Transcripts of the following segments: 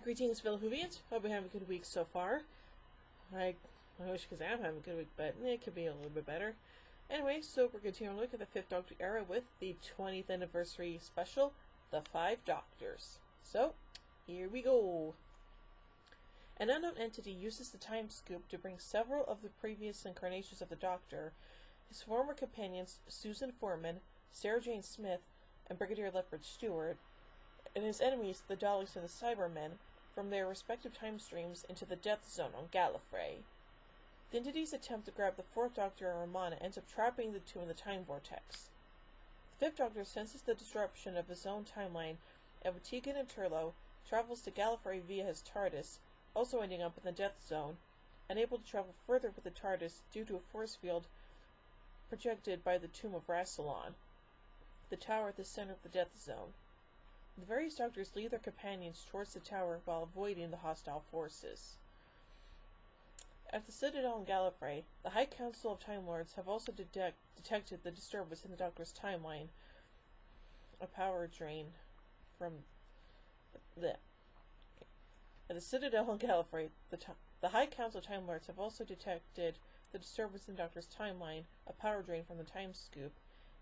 Greetings, fellow Whovians. Hope you're having a good week so far. I wish because I'm having a good week, but it could be a little bit better. Anyway, so we're continuing to look at the Fifth Doctor era with the 20th anniversary special, The Five Doctors. So, here we go. An unknown entity uses the time scoop to bring several of the previous incarnations of the Doctor, his former companions Susan Foreman, Sarah Jane Smith, and Brigadier Leopard Stewart, and his enemies, the Daleks and the Cybermen, from their respective time streams into the Death Zone on Gallifrey. The entity's attempt to grab the Fourth Doctor and Romana ends up trapping the two in the time vortex. The Fifth Doctor senses the disruption of his own timeline, and with Tegan and Turlough, travels to Gallifrey via his TARDIS, also ending up in the Death Zone, unable to travel further with the TARDIS due to a force field projected by the tomb of Rassilon, the tower at the center of the Death Zone. The various Doctors lead their companions towards the tower while avoiding the hostile forces. At the Citadel in Gallifrey, the High Council of Time Lords have also detected the disturbance in the Doctor's timeline, a power drain from At the Citadel in Gallifrey, the High Council of Time Lords have also detected the disturbance in the Doctor's timeline, a power drain from the time scoop,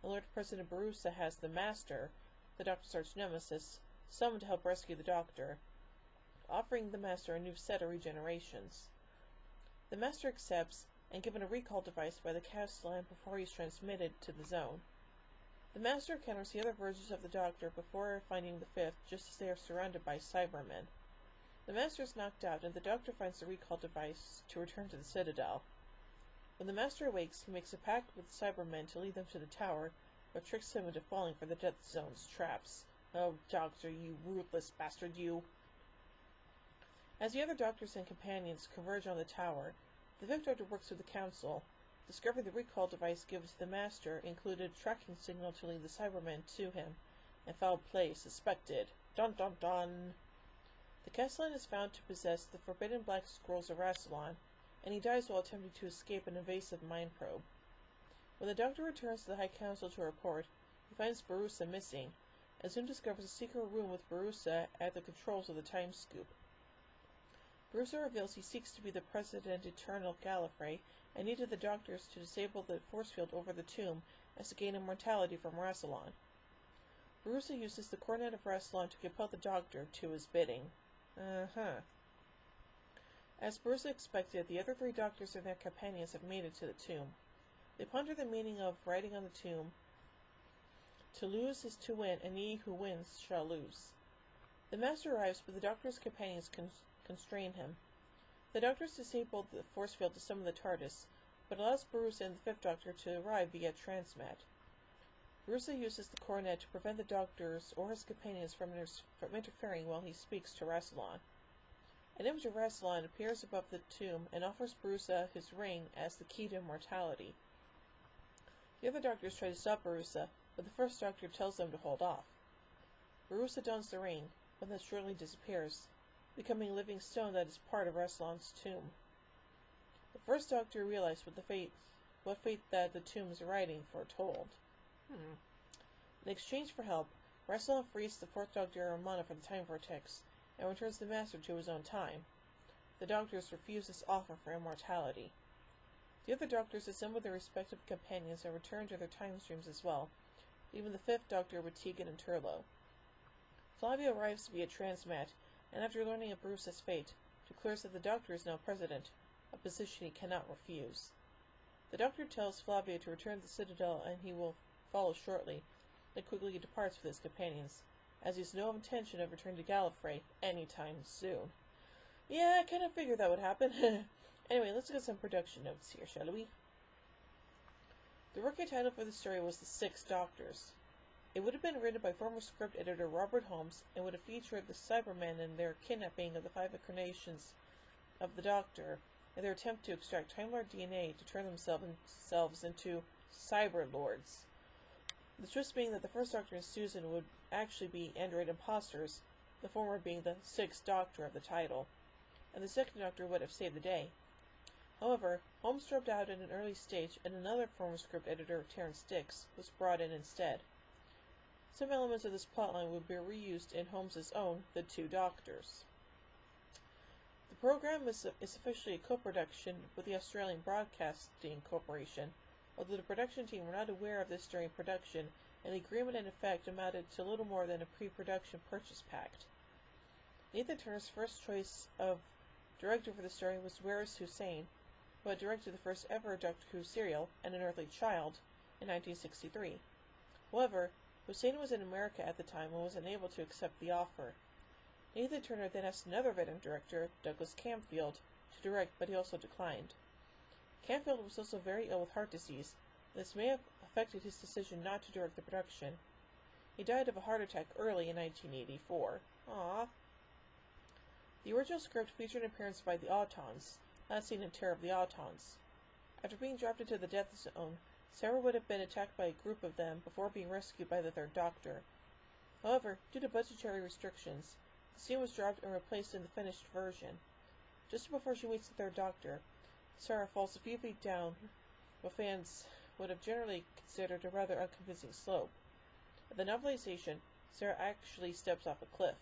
and Lord President Barusa has the Master, the Doctor's arch-nemesis, summoned to help rescue the Doctor, offering the Master a new set of regenerations. The Master accepts, and given a recall device by the Castellan before he is transmitted to the Zone. The Master encounters the other versions of the Doctor before finding the Fifth, just as they are surrounded by Cybermen. The Master is knocked out, and the Doctor finds the recall device to return to the Citadel. When the Master awakes, he makes a pact with the Cybermen to lead them to the tower, but tricks him into falling for the Death Zone's traps. Oh, Doctor, you ruthless bastard, you! As the other Doctors and companions converge on the tower, the Fifth Doctor works with the Council, discovering the recall device gives the Master included a tracking signal to lead the Cybermen to him, and foul play suspected. Dun dun dun! The Castellan is found to possess the forbidden black scrolls of Rassilon, and he dies while attempting to escape an invasive mind probe. When the Doctor returns to the High Council to report, he finds Barusa missing, and soon discovers a secret room with Barusa at the controls of the time scoop. Barusa reveals he seeks to be the President Eternal of Gallifrey, and needed the Doctors to disable the force field over the tomb as to gain immortality from Rassilon. Barusa uses the Coronet of Rassilon to compel the Doctor to his bidding. As Barusa expected, the other three Doctors and their companions have made it to the tomb. They ponder the meaning of writing on the tomb, "To lose is to win, and he who wins shall lose." The Master arrives, but the Doctor's companions constrain him. The Doctors disable the force field to summon the TARDIS, but allows Barusa and the Fifth Doctor to arrive via transmat. Barusa uses the Coronet to prevent the Doctors or his companions from interfering while he speaks to Rassilon. An image of Rassilon appears above the tomb and offers Barusa his ring as the key to immortality. The other Doctors try to stop Barusa, but the First Doctor tells them to hold off. Barusa dons the ring, but then shortly disappears, becoming a living stone that is part of Rassilon's tomb. The First Doctor realized what fate that the tomb is writing foretold. In exchange for help, Rassilon frees the Fourth Doctor and Romana from the time vortex, and returns the Master to his own time. The Doctors refuse this offer for immortality. The other Doctors assemble their respective companions and return to their time streams as well, leaving the Fifth Doctor with Tegan and Turlough. Flavia arrives via transmat, and after learning of Barusa's fate, declares that the Doctor is now President, a position he cannot refuse. The Doctor tells Flavia to return to the Citadel and he will follow shortly, then quickly departs with his companions, as he has no intention of returning to Gallifrey anytime soon. Yeah, I kind of figured that would happen. Anyway, let's get some production notes here, shall we? The working title for the story was The Six Doctors. It would have been written by former script editor Robert Holmes and would have featured the Cybermen and their kidnapping of the five incarnations of the Doctor and their attempt to extract Time Lord DNA to turn themselves into Cyber Lords. The twist being that the First Doctor and Susan would actually be android imposters, the former being the Sixth Doctor of the title, and the Second Doctor would have saved the day. However, Holmes dropped out at an early stage, and another former script editor, Terrence Dicks, was brought in instead. Some elements of this plotline would be reused in Holmes's own The Two Doctors. program is officially a co-production with the Australian Broadcasting Corporation, although the production team were not aware of this during production, and the agreement in effect amounted to little more than a pre-production purchase pact. Nathan Turner's first choice of director for the story was Waris Hussein, who had directed the first ever Doctor Who serial, An Unearthly Child, in 1963. However, Hussein was in America at the time and was unable to accept the offer. Nathan Turner then asked another veteran director, Douglas Camfield, to direct, but he also declined. Camfield was also very ill with heart disease, and this may have affected his decision not to direct the production. He died of a heart attack early in 1984. Aww. The original script featured an appearance by the Autons, last seen in Terror of the Autons. After being dropped into the Death Zone, Sarah would have been attacked by a group of them before being rescued by the Third Doctor. However, due to budgetary restrictions, the scene was dropped and replaced in the finished version. Just before she meets the Third Doctor, Sarah falls a few feet down what fans would have generally considered a rather unconvincing slope. In the novelization, Sarah actually steps off a cliff.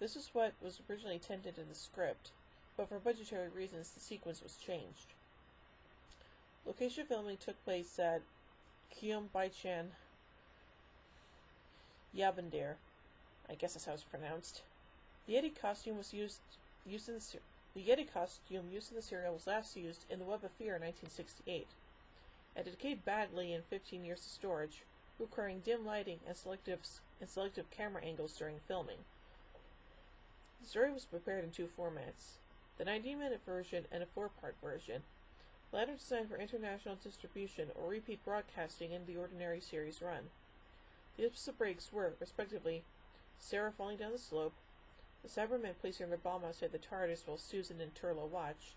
This is what was originally intended in the script, but for budgetary reasons the sequence was changed. Location filming took place at Kyombaichan Yabandere. I guess that's how it's pronounced. The Yeti costume used in the serial was last used in The Web of Fear in 1968. It decayed badly in 15 years of storage, requiring dim lighting and selective camera angles during filming. The story was prepared in two formats, the 90-minute version and a 4-part version, the latter designed for international distribution or repeat broadcasting in the ordinary series run. The episode breaks were, respectively, Sarah falling down the slope, the Cybermen placing their bomb outside the TARDIS while Susan and Turlough watch,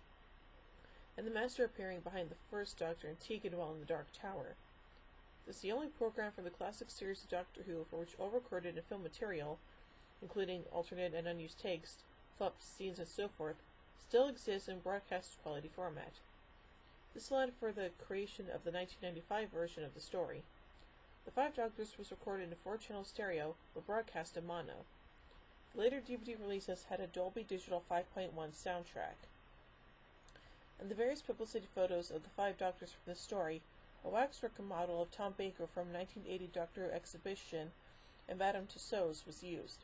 and the Master appearing behind the First Doctor and Tegan while in the Dark Tower. This is the only program from the classic series of Doctor Who for which all recorded and film material, including alternate and unused takes, fluff scenes, and so forth, still exists in broadcast quality format. This led for the creation of the 1995 version of the story. The Five Doctors was recorded in 4-channel stereo, but broadcast in mono. The later DVD releases had a Dolby Digital 5.1 soundtrack. In the various publicity photos of the Five Doctors from this story, a waxwork model of Tom Baker from 1980 Doctor Who exhibition and Madame Tussauds was used.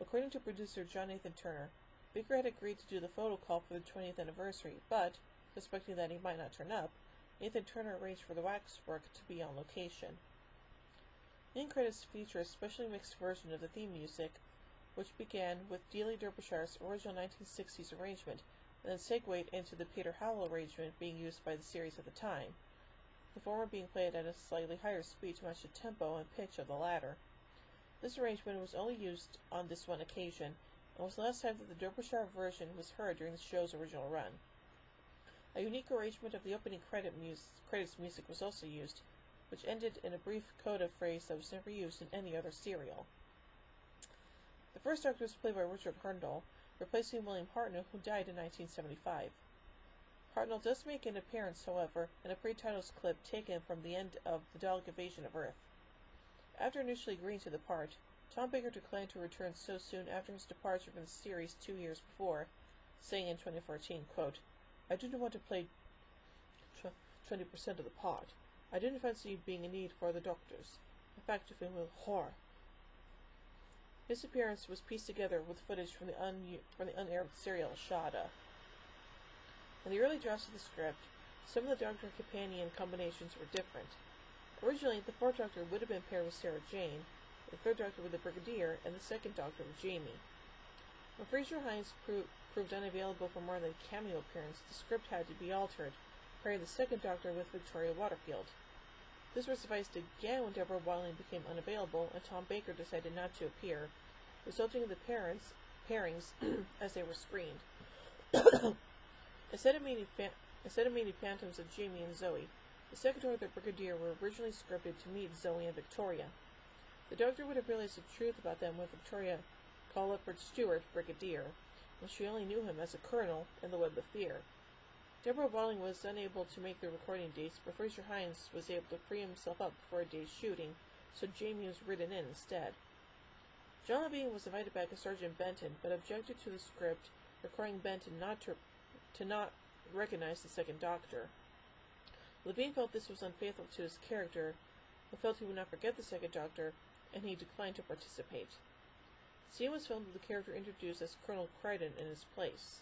According to producer John Nathan Turner, Baker had agreed to do the photo call for the 20th anniversary, but, suspecting that he might not turn up, Nathan Turner arranged for the waxwork to be on location. In credits feature a specially mixed version of the theme music, which began with Dealey Derbyshire's original 1960s arrangement, and then segued into the Peter Howell arrangement being used by the series at the time, the former being played at a slightly higher speed to match the tempo and pitch of the latter. This arrangement was only used on this one occasion, and was the last time that the Derbyshire version was heard during the show's original run. A unique arrangement of the opening credits music was also used, which ended in a brief coda phrase that was never used in any other serial. The First Doctor was played by Richard Hartnell, replacing William Hartnell, who died in 1975. Hartnell does make an appearance, however, in a pre-titles clip taken from the end of The Dalek Invasion of Earth. After initially agreeing to the part, Tom Baker declined to return so soon after his departure from the series 2 years before, saying in 2014, quote, "I didn't want to play 20% of the part. I didn't fancy being in need for the doctors. In fact, if it were horror." His appearance was pieced together with footage from the unaired serial Shada. In the early drafts of the script, some of the Doctor and Companion combinations were different. Originally, the Fourth Doctor would have been paired with Sarah Jane, the Third Doctor with the Brigadier, and the Second Doctor with Jamie. When Fraser Hines proved unavailable for more than a cameo appearance, the script had to be altered, pairing the Second Doctor with Victoria Waterfield. This was revised again when Deborah Willing became unavailable and Tom Baker decided not to appear, resulting in the pairings as they were screened. Instead of meeting phantoms of Jamie and Zoe, the Second Doctor and the Brigadier were originally scripted to meet Zoe and Victoria. The Doctor would have realized the truth about them when Victoria called Leopard Stewart Brigadier, when she only knew him as a colonel in The Web of Fear. Deborah Walling was unable to make the recording dates, but Fraser Hines was able to free himself up before a day's shooting, so Jamie was written in instead. John Levine was invited back as Sergeant Benton, but objected to the script, requiring Ben to not recognize the second Doctor. Levine felt this was unfaithful to his character, but felt he would not forget the second Doctor, and he declined to participate. The scene was filmed with the character introduced as Colonel Crichton in his place.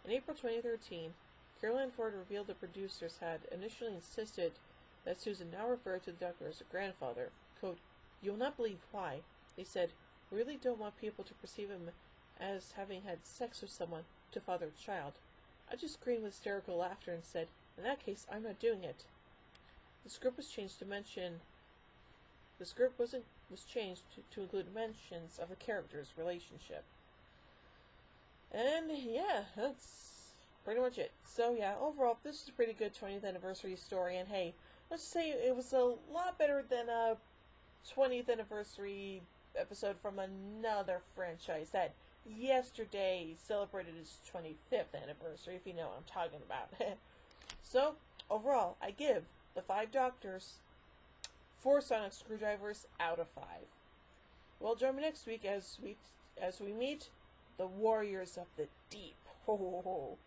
In April 2013, Caroline Ford revealed the producers had initially insisted that Susan now referred to the Doctor as a grandfather. Quote, "You will not believe why," they said. "We really don't want people to perceive him as having had sex with someone to father a child." I just screamed with hysterical laughter and said, "In that case, I'm not doing it." The script was changed to include mentions of the characters' relationship. And yeah, that's pretty much it. So yeah, overall, this is a pretty good 20th anniversary story, and hey, let's say it was a lot better than a 20th anniversary episode from another franchise that yesterday celebrated its 25th anniversary, if you know what I'm talking about. So, overall, I give The Five Doctors 4 sonic screwdrivers out of 5. Well, join me next week as we meet the Warriors of the Deep. Ho ho ho.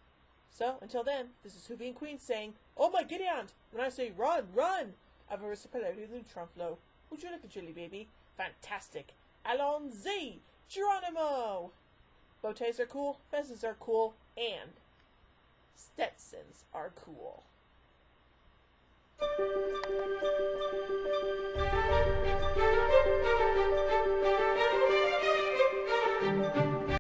So, until then, this is Hoovy and Queen saying, "Oh my Gideon! When I say run, run! Avarissa Pelleri Trumflo. Would you like a chili, baby? Fantastic! Allons-y! Geronimo!" Bow ties are cool, fezes are cool, and Stetsons are cool.